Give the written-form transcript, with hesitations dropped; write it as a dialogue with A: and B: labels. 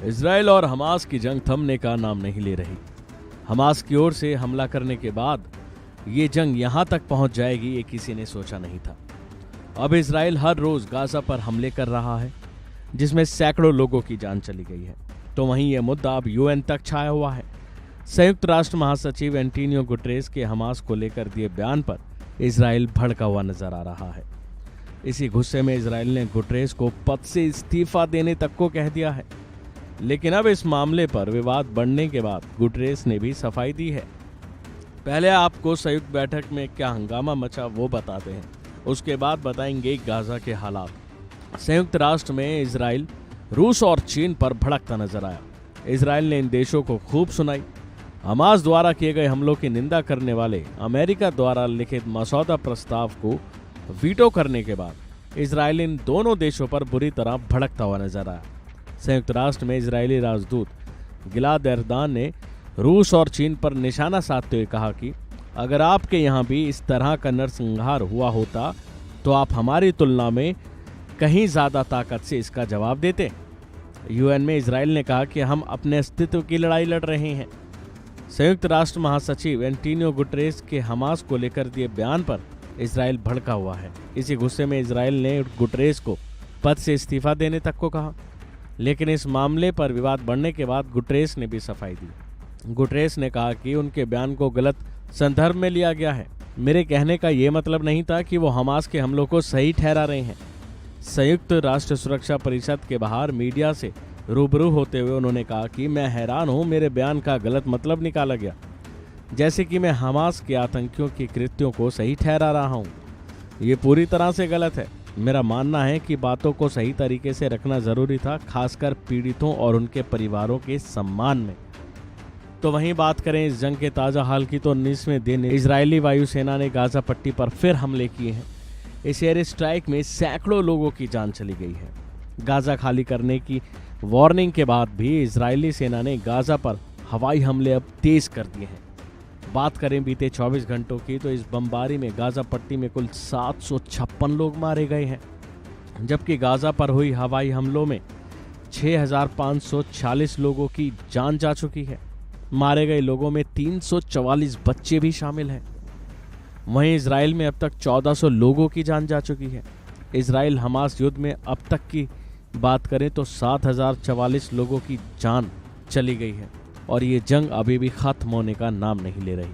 A: Israel और Hamas की जंग थमने का नाम नहीं ले रही। हमास की ओर से हमला करने के बाद ये जंग यहां तक पहुंच जाएगी, ये किसी ने सोचा नहीं था। अब इजराइल हर रोज गाजा पर हमले कर रहा है, जिसमें सैकड़ों लोगों की जान चली गई है। तो वहीं यह मुद्दा अब यूएन तक छाया हुआ है। संयुक्त राष्ट्र महासचिव एंटोनियो गुटेरेस के हमास को लेकर दिए बयान पर इजराइल भड़का हुआ नजर आ रहा है। इसी गुस्से में इजराइल ने गुटेरेस को पद से इस्तीफा देने तक को कह दिया है। लेकिन अब इस मामले पर विवाद बढ़ने के बाद गुटेरेस ने भी सफाई दी है। पहले आपको संयुक्त बैठक में क्या हंगामा मचा वो बताते हैं, उसके बाद बताएंगे गाजा के हालात। संयुक्त राष्ट्र में इजराइल, रूस और चीन पर भड़कता नजर आया। इजराइल ने इन देशों को खूब सुनाई। हमास द्वारा किए गए हमलों की निंदा करने वाले अमेरिका द्वारा लिखित मसौदा प्रस्ताव को वीटो करने के बाद इजराइल इन दोनों देशों पर बुरी तरह भड़कता हुआ नजर आया। संयुक्त राष्ट्र में इजरायली राजदूत गिलाद एरदान ने रूस और चीन पर निशाना साधते हुए कहा कि अगर आपके यहाँ भी इस तरह का नरसंहार हुआ होता तो आप हमारी तुलना में कहीं ज्यादा ताकत से इसका जवाब देते। यूएन में इजराइल ने कहा कि हम अपने अस्तित्व की लड़ाई लड़ रहे हैं। संयुक्त राष्ट्र महासचिव एंटोनियो गुटेरेस के हमास को लेकर दिए बयान पर इजराइल भड़का हुआ है। इसी गुस्से में इजराइल ने गुटेरेस को पद से इस्तीफा देने तक को कहा। लेकिन इस मामले पर विवाद बढ़ने के बाद गुटेरेस ने भी सफाई दी। गुटेरेस ने कहा कि उनके बयान को गलत संदर्भ में लिया गया है। मेरे कहने का ये मतलब नहीं था कि वो हमास के हमलों को सही ठहरा रहे हैं। संयुक्त राष्ट्र सुरक्षा परिषद के बाहर मीडिया से रूबरू होते हुए उन्होंने कहा कि मैं हैरान हूं, मेरे बयान का गलत मतलब निकाला गया, जैसे कि मैं हमास के आतंकियों के कृत्यों को सही ठहरा रहा हूं। ये पूरी तरह से गलत है। मेरा मानना है कि बातों को सही तरीके से रखना जरूरी था, खासकर पीड़ितों और उनके परिवारों के सम्मान में। तो वहीं बात करें इस जंग के ताज़ा हाल की, तो 19वें दिन इजरायली वायुसेना ने गाजा पट्टी पर फिर हमले किए हैं। इस एयर स्ट्राइक में सैकड़ों लोगों की जान चली गई है। गाजा खाली करने की वार्निंग के बाद भी इजरायली सेना ने गाजा पर हवाई हमले अब तेज कर दिए हैं। बात करें बीते 24 घंटों की, तो इस बमबारी में गाजा पट्टी में कुल 756 लोग मारे गए हैं, जबकि गाजा पर हुई हवाई हमलों में 6546 लोगों की जान जा चुकी है। मारे गए लोगों में 344 बच्चे भी शामिल हैं। वहीं इजराइल में अब तक 1400 लोगों की जान जा चुकी है। इजराइल हमास युद्ध में अब तक की बात करें तो 7044 लोगों की जान चली गई है और ये जंग अभी भी खत्म होने का नाम नहीं ले रही।